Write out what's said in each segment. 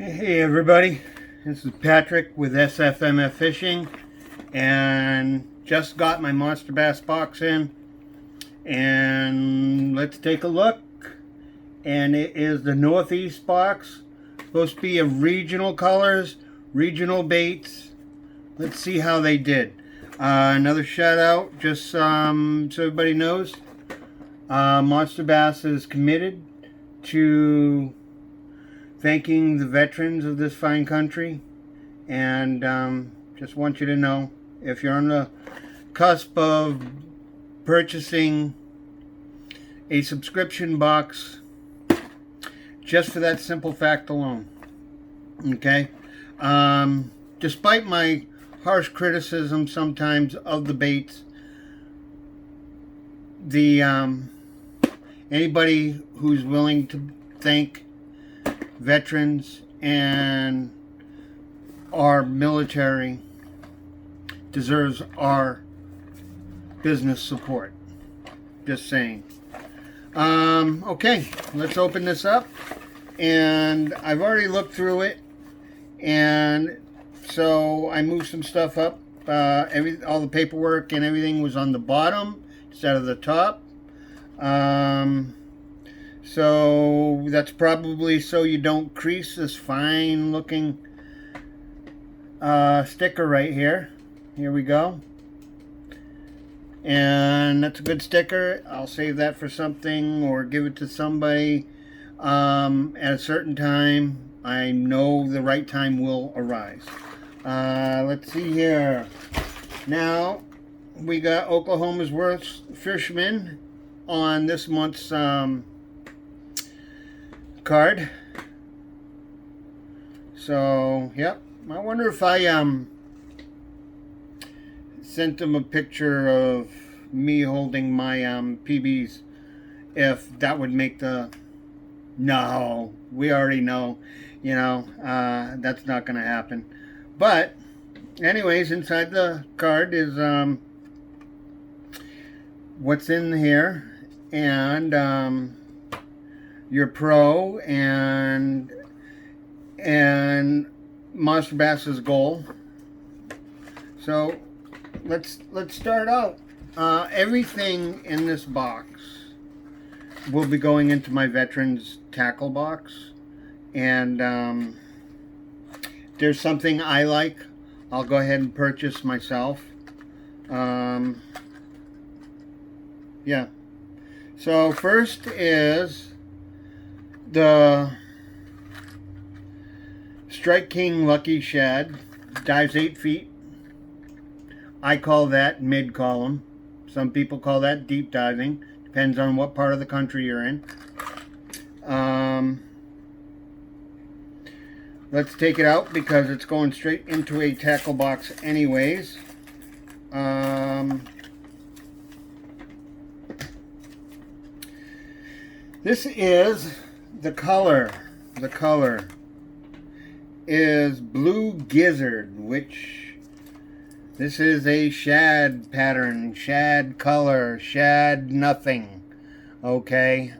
Hey everybody, this is Patrick with SFMF Fishing, and just got my Monsterbass box in, and let's take a look. And it is the Northeast box, supposed to be of regional colors, regional baits. Let's see how they did. Another shout out, just so everybody knows, Monsterbass is committed to thanking the veterans of this fine country, and just want you to know, if you're on the cusp of purchasing a subscription box, just for that simple fact alone, okay? Despite my harsh criticism sometimes of the baits, the anybody who's willing to thank veterans and our military deserves our business support. Just saying. Okay, let's open this up. And I've already looked through it, and so I moved some stuff up. All the paperwork and everything was on the bottom instead of the top. So that's probably so you don't crease this fine looking sticker right here. Here we go. And that's a good sticker. I'll save that for something or give it to somebody at a certain time. I know the right time will arise. Let's see here. Now we got Oklahoma's Worst Fisherman on this month's card. So, yep. I wonder if I sent them a picture of me holding my PBs, if that would make the... No, we already know, you know, that's not going to happen. But anyways, inside the card is what's in here, and your pro and Monsterbass's goal. So let's start out. Everything in this box will be going into my veterans tackle box, and there's something I like, I'll go ahead and purchase myself. Yeah. So first is the Strike King Lucky Shad. Dives 8 feet. I call that mid-column. Some people call that deep diving. Depends on what part of the country you're in. Let's take it out because it's going straight into a tackle box anyways. This is the color. The color is Blue Gizzard, which this is a shad pattern, shad color, shad nothing. Okay.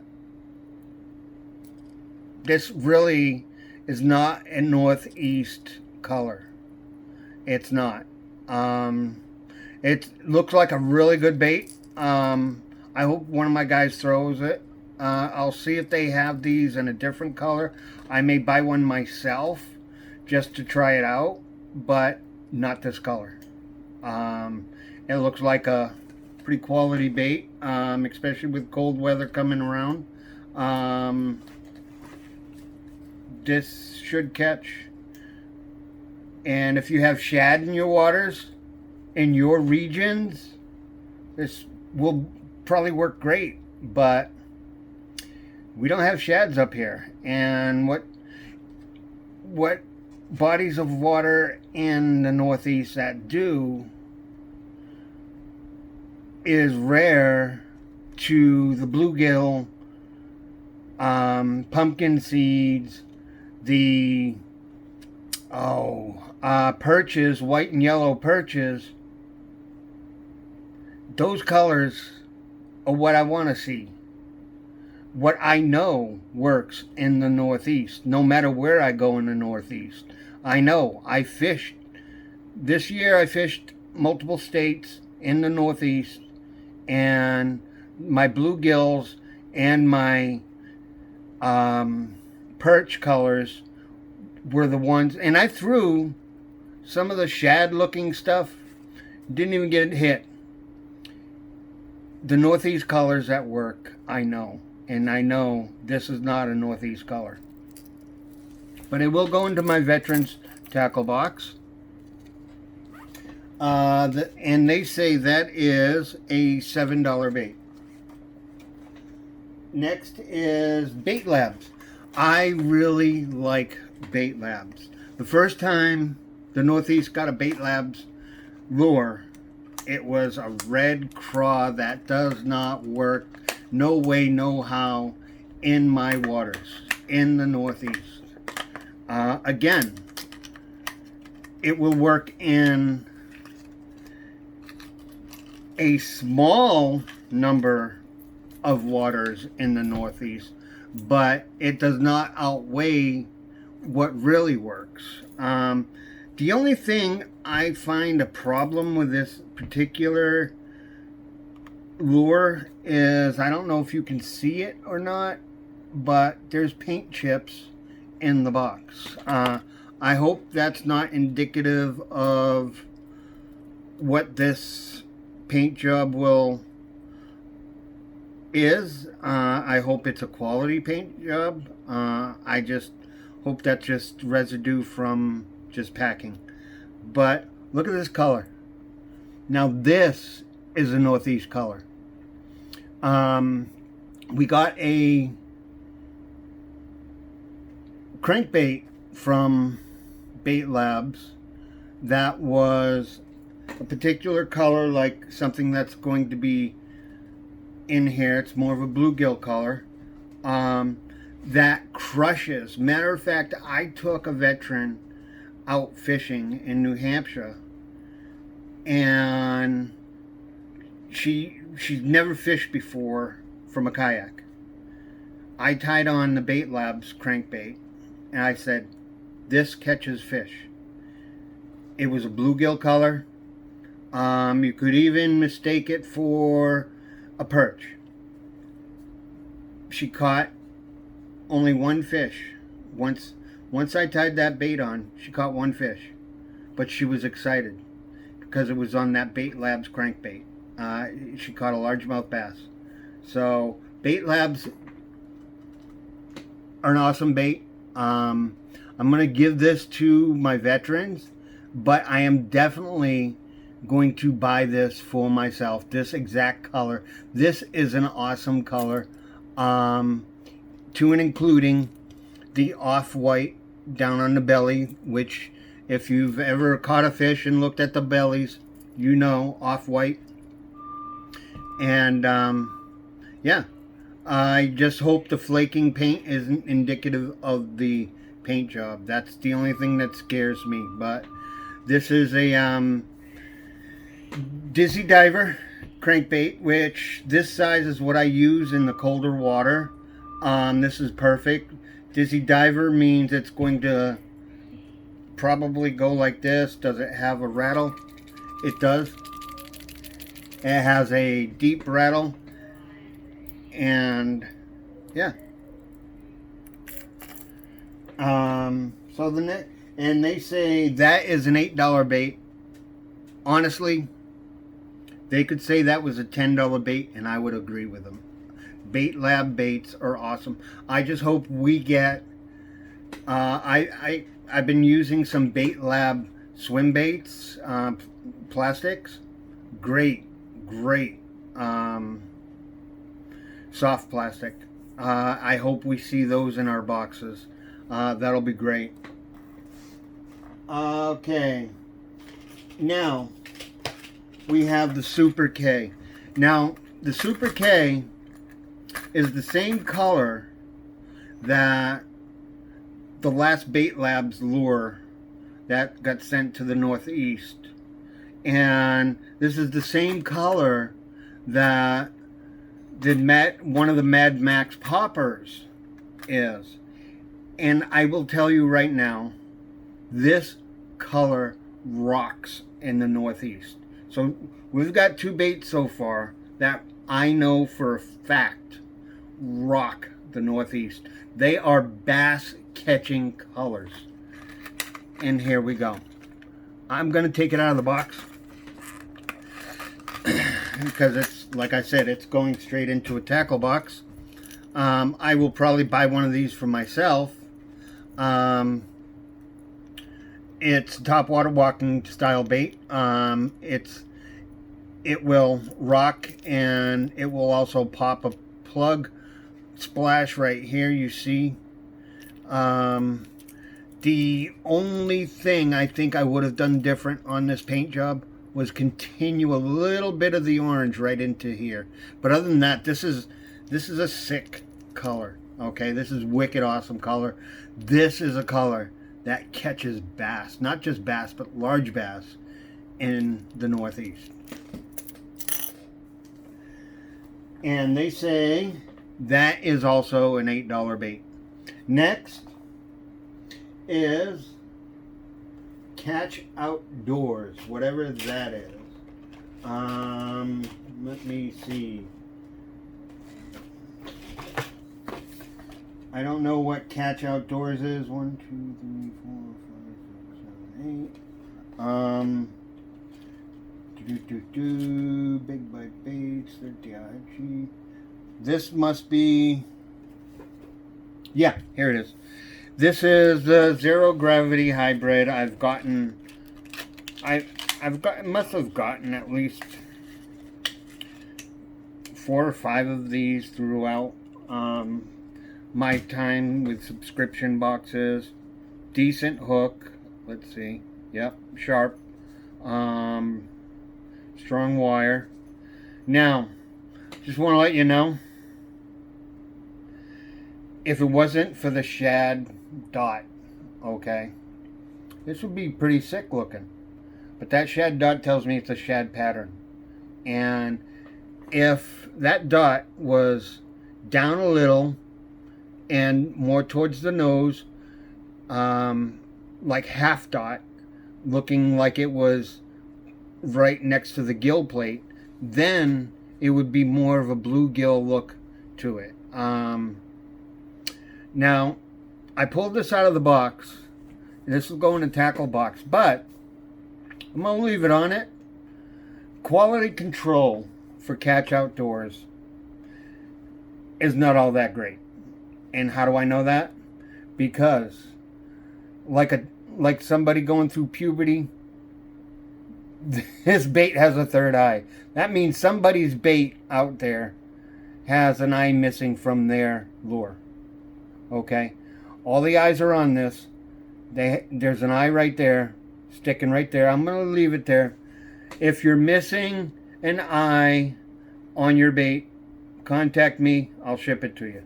This really is not a Northeast color. It's not. It looks like a really good bait. I hope one of my guys throws it. I'll see if they have these in a different color. I may buy one myself just to try it out, but not this color. It looks like a pretty quality bait, especially with cold weather coming around. This should catch. And if you have shad in your waters, in your regions, this will probably work great, but we don't have shads up here. And what bodies of water in the Northeast that do is rare to the bluegill, pumpkin seeds, the perches, white and yellow perches. Those colors are what I want to see. what I know works in the Northeast, no matter where I go in the Northeast. I know. I fished. This year I fished multiple states in the Northeast, and my bluegills and my perch colors were the ones, and I threw some of the shad looking stuff, didn't even get hit. The Northeast colors at work, I know. And I know this is not a Northeast color. But it will go into my veterans tackle box. And they say that is a $7 bait. Next is Bait Labs. I really like Bait Labs. The first time the Northeast got a Bait Labs lure, it was a red craw that does not work, no way, no how, in my waters, in the Northeast. Again, it will work in a small number of waters in the Northeast, but it does not outweigh what really works. The only thing I find a problem with this particular lure is, I don't know if you can see it or not, but there's paint chips in the box. I hope that's not indicative of what this paint job is. I hope it's a quality paint job. I just hope that's just residue from just packing. But look at this color. Now this is a Northeast color. We got a crankbait from Bait Labs that was a particular color, like something that's going to be in here. It's more of a bluegill color. That crushes. Matter of fact, I took a veteran out fishing in New Hampshire, and she's never fished before from a kayak. I tied on the Bait Labs crankbait, and I said, this catches fish. It was a bluegill color. You could even mistake it for a perch. She caught only one fish. Once I tied that bait on, she caught one fish. But she was excited because it was on that Bait Labs crankbait. She caught a largemouth bass. So Bait Labs are an awesome bait. I'm going to give this to my veterans, but I am definitely going to buy this for myself. This exact color. This is an awesome color. To and including the off-white down on the belly, which if you've ever caught a fish and looked at the bellies, you know, off-white. And yeah, I just hope the flaking paint isn't indicative of the paint job. That's the only thing that scares me. But this is a Dizzy Diver crankbait, which this size is what I use in the colder water. This is perfect. Dizzy Diver means it's going to probably go like this. Does it have a rattle? It does. It has a deep rattle. And yeah. So and they say that is an $8 bait. Honestly, they could say that was a $10 bait, and I would agree with them. Bait Lab baits are awesome. I just hope we get. I've been using some Bait Lab swim baits, plastics. Great. Soft plastic. I hope we see those in our boxes. That'll be great. Okay. Now we have the Super K. Now the Super K is the same color that the last Bait Labs lure that got sent to the Northeast. And this is the same color that one of the Mad Max poppers is. And I will tell you right now, this color rocks in the Northeast. So we've got 2 baits so far that I know for a fact rock the Northeast. They are bass catching colors. And here we go. I'm going to take it out of the box because it's, like I said, it's going straight into a tackle box. I will probably buy one of these for myself. It's top water walking style bait. It will rock, and it will also pop a plug splash right here, you see. The only thing I think I would have done different on this paint job was continue a little bit of the orange right into here. But other than that, this is a sick color. Okay, this is wicked awesome color. This is a color that catches bass, not just bass, but large bass in the Northeast. And they say that is also an $8 bait. Next is Catch Outdoors, whatever that is. Let me see. I don't know what Catch Outdoors is. 1, 2, 3, 4, 5, 6, 7, 8. Big bite baits. They're This must be. Yeah, here it is. This is the zero gravity hybrid. I must have gotten at least 4 or 5 of these throughout my time with subscription boxes. Decent hook. Let's see. Yep, sharp. Strong wire. Now, just want to let you know, if it wasn't for the Shad dot, okay, this would be pretty sick looking. But that Shad dot tells me it's a Shad pattern. And if that dot was down a little and more towards the nose, like half dot, looking like it was right next to the gill plate, then it would be more of a bluegill look to it. Now, I pulled this out of the box. This will go in a tackle box, but I'm going to leave it on it. Quality control for Catch Outdoors is not all that great. And how do I know that? Because like somebody going through puberty, this bait has a third eye. That means somebody's bait out there has an eye missing from their lure. Okay? All the eyes are on this. There's an eye right there, sticking right there. I'm going to leave it there. If you're missing an eye on your bait, contact me. I'll ship it to you.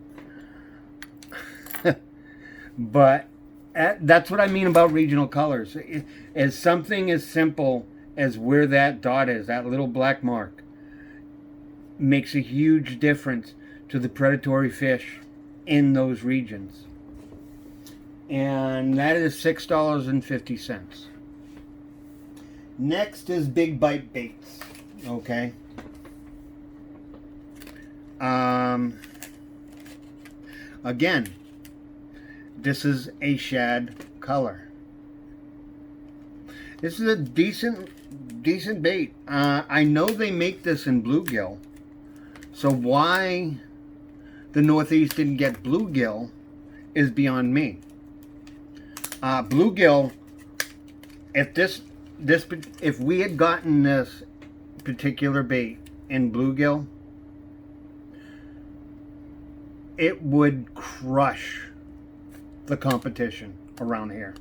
But that's what I mean about regional colors. As something as simple as where that dot is, that little black mark, makes a huge difference to the predatory fish in those regions. And that is $6.50. Next is big bite baits. Okay. Again, this is a Shad color. This is a decent bait. I know they make this in bluegill, so why the Northeast didn't get bluegill is beyond me. Bluegill, if we had gotten this particular bait in bluegill, it would crush the competition around here.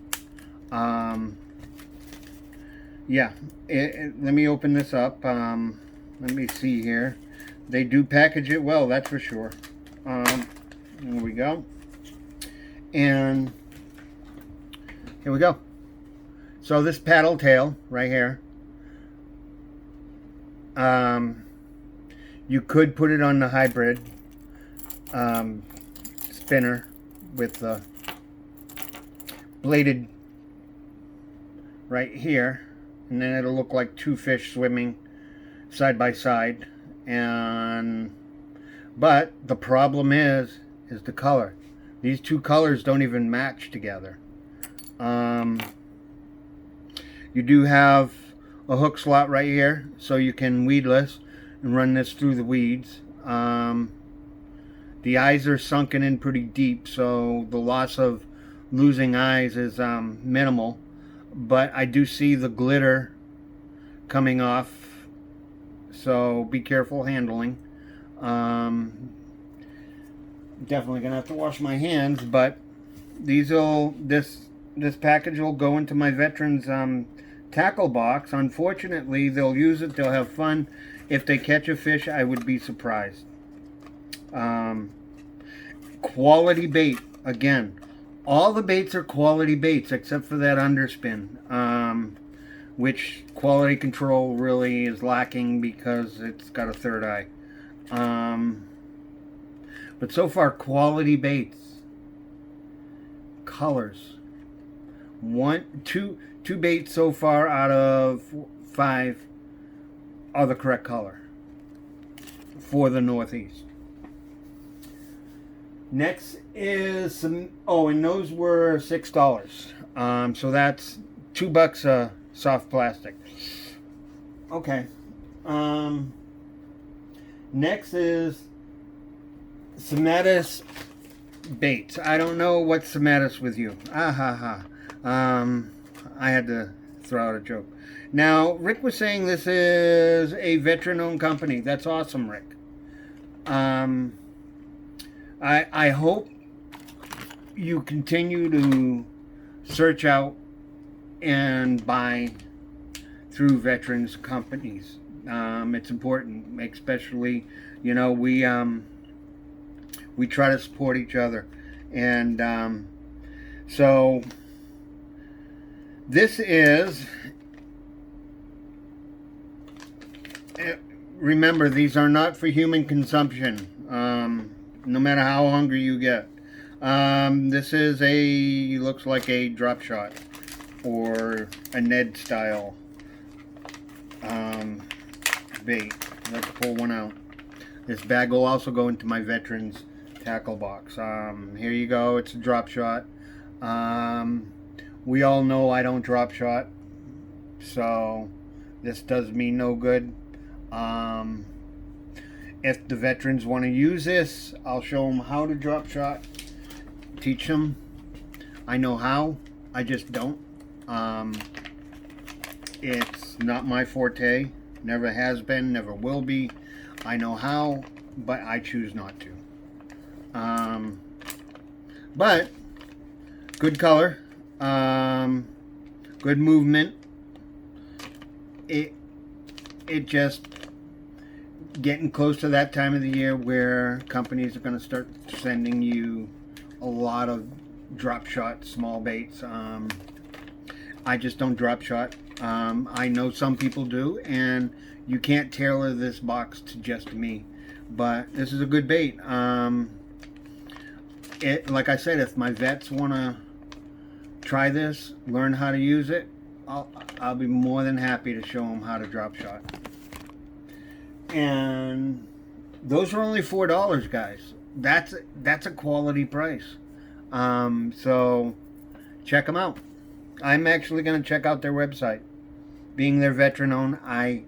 Yeah, let me open this up. Let me see here. They do package it well, that's for sure. There we go. And here we go. So this paddle tail right here, You could put it on the hybrid spinner with the bladed right here, and then it'll look like two fish swimming side by side. But the problem is the color. These two colors don't even match together. You do have a hook slot right here, so you can weedless and run this through the weeds. The eyes are sunken in pretty deep, so the loss of losing eyes is minimal. But I do see the glitter coming off, so be careful handling. Definitely gonna have to wash my hands, but this package will go into my veterans tackle box. Unfortunately, they'll use it, they'll have fun. If they catch a fish, I would be surprised. Quality bait. Again, all the baits are quality baits except for that underspin, which quality control really is lacking because it's got a third eye. But so far, quality baits. Colors. Two baits so far out of 5 are the correct color for the Northeast. Next is some, and those were $6. So that's $2 soft plastic. Okay. Next is Somatis baits. I don't know what's Somatis with you. I had to throw out a joke. Now, Rick was saying this is a veteran-owned company. That's awesome, Rick. I hope you continue to search out and buy through veterans companies. It's important, especially, we try to support each other. And so this is, remember, these are not for human consumption, no matter how hungry you get. This is looks like a drop shot or a Ned style bait. Let's pull one out. This bag will also go into my veterans tackle box. Here you go. It's a drop shot. We all know I don't drop shot, so this does me no good. If the veterans want to use this, I'll show them how to drop shot, teach them. I know how, I just don't. It's not my forte, never has been, never will be. I know how, but I choose not to. But good color, good movement. It just getting close to that time of the year where companies are going to start sending you a lot of drop shot small baits. I just don't drop shot. I know some people do, and you can't tailor this box to just me, but this is a good bait. Like I said, if my vets want to try this, learn how to use it, I'll be more than happy to show them how to drop shot. And those are only $4, guys. That's a quality price. So check them out. I'm actually going to check out their website. Being they're veteran owned, I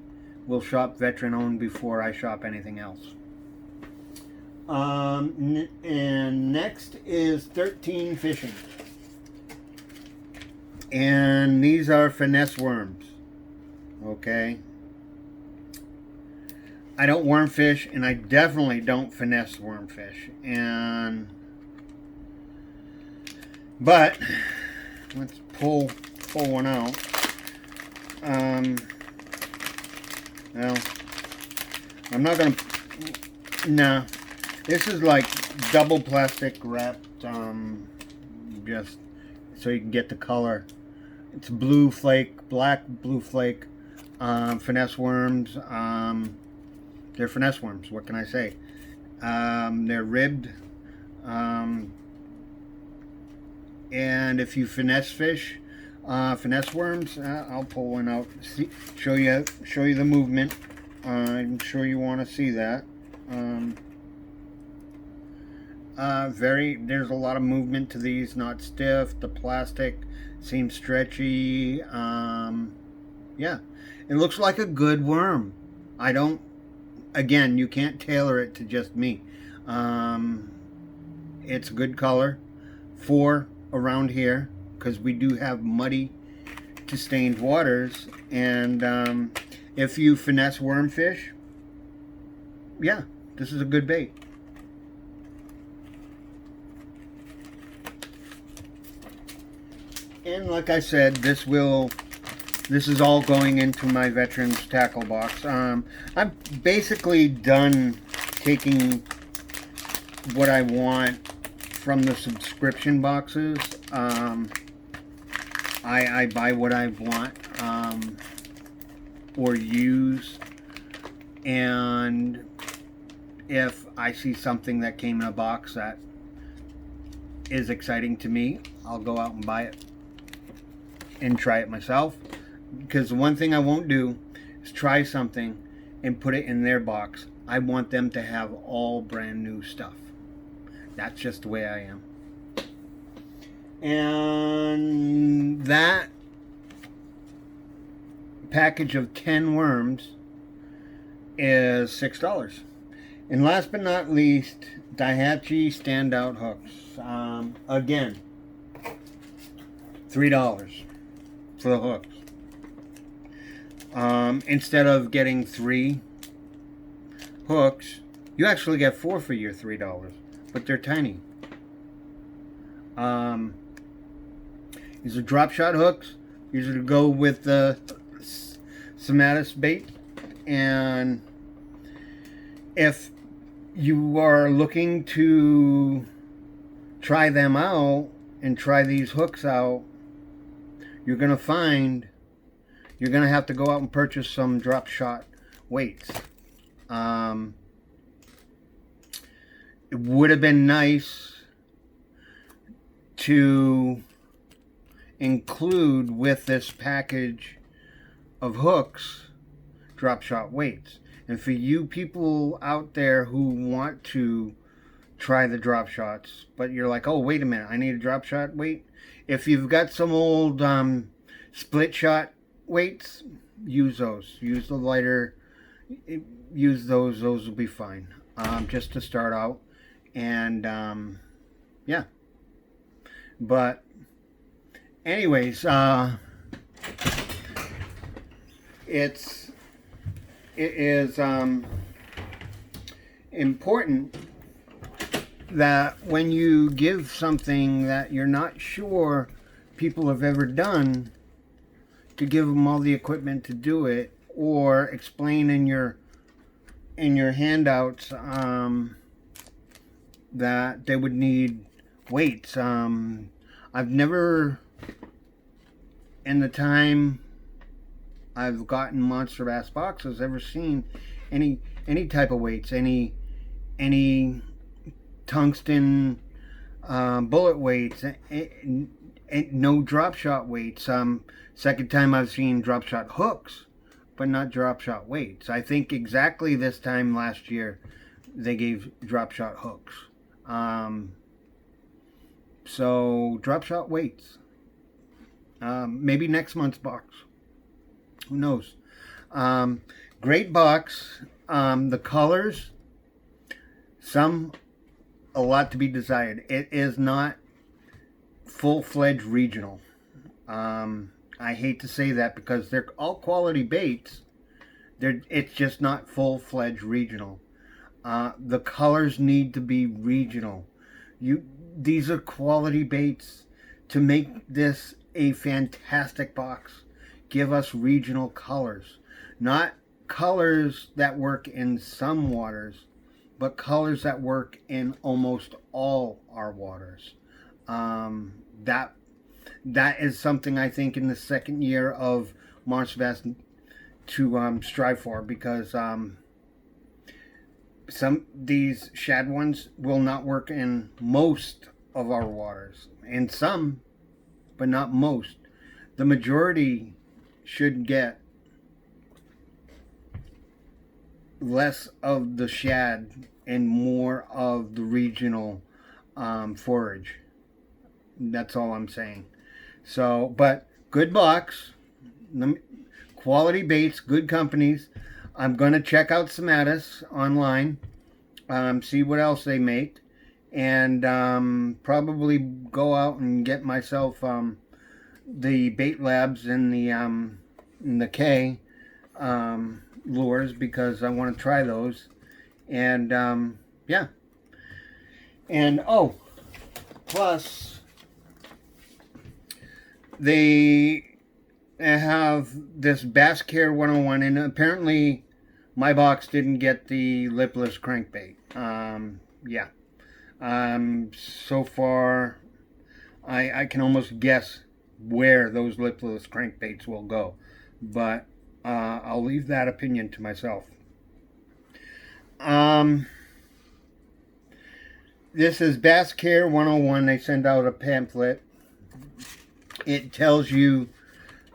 will shop veteran owned before I shop anything else. And next is 13 Fishing. And these are finesse worms. Okay. I don't worm fish, and I definitely don't finesse worm fish. But let's pull one out. Well, I'm not gonna. No, this is like double plastic wrapped. Just so you can get the color. It's blue flake, black blue flake, finesse worms. They're finesse worms. What can I say? They're ribbed. Um, and if you finesse fish, finesse worms, I'll pull one out. See, show you the movement. I'm sure you want to see that. There's a lot of movement to these. Not stiff. The plastic seems stretchy. Yeah, it looks like a good worm. I don't. Again, you can't tailor it to just me. It's a good color for around here because we do have muddy to stained waters, and if you finesse wormfish, yeah, this is a good bait. And like I said, this is all going into my veterans tackle box. I'm basically done taking what I want from the subscription boxes. I buy what I want or use, and if I see something that came in a box that is exciting to me, I'll go out and buy it and try it myself. Because the one thing I won't do is try something and put it in their box. I want them to have all brand new stuff. That's just the way I am. And that package of 10 worms is $6. And last but not least, Daihatsu standout hooks. Again, $3 for the hooks. Instead of getting 3 hooks, you actually get 4 for your $3, but they're tiny. These are Dropshot hooks. Usually go with the Somatis bait, and if you are looking to try them out and try these hooks out, you're gonna find you're gonna have to go out and purchase some Dropshot weights. It would have been nice to include with this package of hooks Dropshot weights. And for you people out there who want to try the drop shots, but you're like, oh, wait a minute, I need a drop shot weight. If you've got some old split shot weights, use those. Use the lighter. Use those. Those will be fine. Just to start out. And yeah. But anyways, it is important that when you give something that you're not sure people have ever done, to give them all the equipment to do it, or explain in your handouts that they would need weights. I've never, in the time I've gotten Monsterbass boxes, ever seen any type of weights, any tungsten bullet weights, no drop shot weights. Second time I've seen drop shot hooks, but not drop shot weights. I think exactly this time last year they gave drop shot hooks. So drop shot weights. Maybe next month's box. Who knows? Great box. The colors, a lot to be desired. It is not full-fledged regional. I hate to say that because they're all quality baits. It's just not full-fledged regional. The colors need to be regional. These are quality baits. To make this a fantastic box, give us regional colors. Not colors that work in some waters, but colors that work in almost all our waters. That is something I think in the second year of Monsterbass to strive for, because these shad ones will not work in most of our waters. In some, but not most. The majority should get less of the shad and more of the regional forage. That's all I'm saying. So, but good box, quality baits, good companies. I'm going to check out Somatis online, see what else they make, and probably go out and get myself the bait labs and the K lures, because I want to try those. And yeah. And oh, plus they have this Bass Care 101, and apparently my box didn't get the lipless crankbait. Yeah. So far, I can almost guess where those lipless crankbaits will go, but I'll leave that opinion to myself. This is Bass Care 101. They send out a pamphlet. It tells you,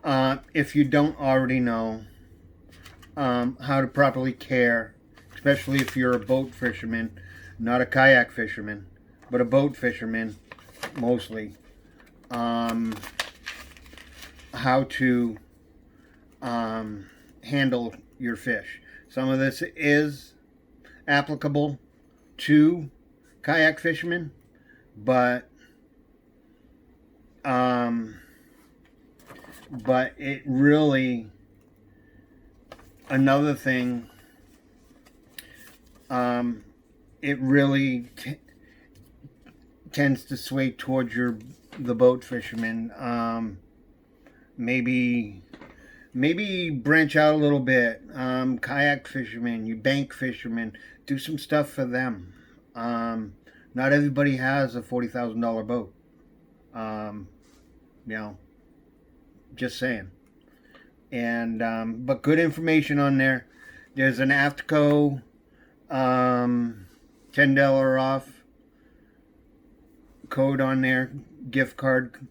if you don't already know, how to properly care, especially if you're a boat fisherman, not a kayak fisherman, but a boat fisherman mostly. How to handle your fish. Some of this is applicable to kayak fishermen, but it really, another thing, it really tends to sway towards the boat fisherman. Maybe branch out a little bit. Kayak fishermen, you bank fishermen, do some stuff for them. Not everybody has a $40,000 boat. Just saying. And but good information on there. There's an AFTCO $10 off code on there, gift card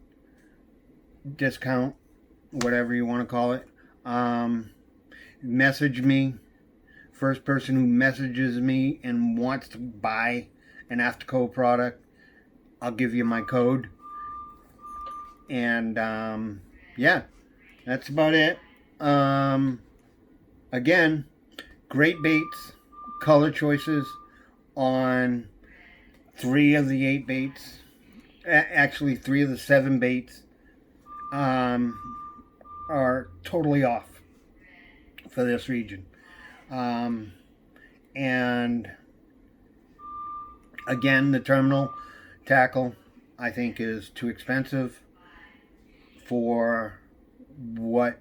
discount, whatever you want to call it. Message me. First person who messages me and wants to buy an AFTCO product, I'll give you my code. And yeah, that's about it. Again, great baits, color choices on 3 of the 8 baits. Actually, 3 of the 7 baits are totally off for this region. And again, the terminal tackle, I think, is too expensive for what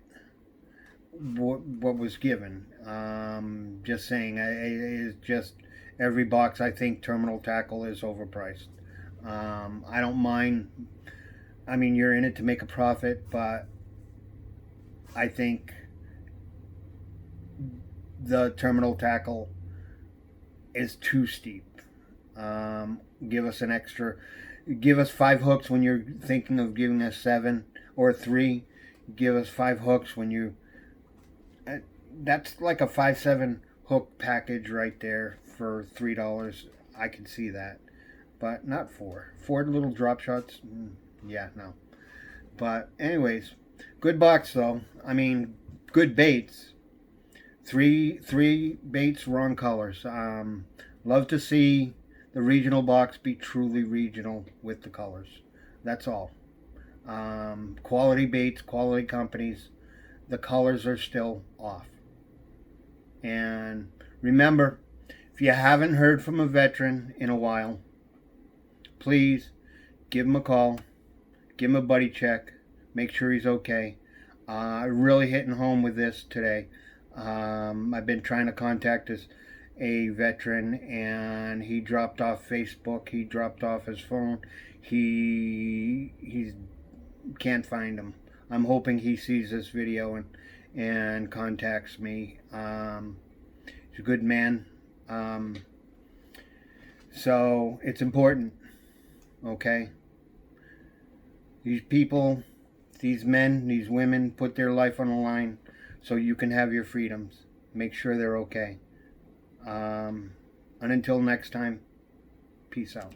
was given. Just saying, it's just every box. I think terminal tackle is overpriced. I don't mind. I mean, you're in it to make a profit, but I think the terminal tackle is too steep. Give us 5 hooks when you're thinking of giving us 7 or 3. Give us 5 hooks when you. That's like a 5-7 hook package right there for $3. I can see that, but not 4. 4 little drop shots. Yeah, no. But anyways, good box though. I mean, good baits. Three baits, wrong colors. Love to see the regional box be truly regional with the colors. That's all. Quality baits, quality companies. The colors are still off. And remember, if you haven't heard from a veteran in a while, please give him a call, give him a buddy check, make sure he's okay. Really hitting home with this today. I've been trying to contact a veteran, and he dropped off Facebook. He dropped off his phone. He can't find him. I'm hoping he sees this video and contacts me. He's a good man. So it's important, okay? These people, these men, these women put their life on the line so you can have your freedoms. Make sure they're okay. And until next time, peace out.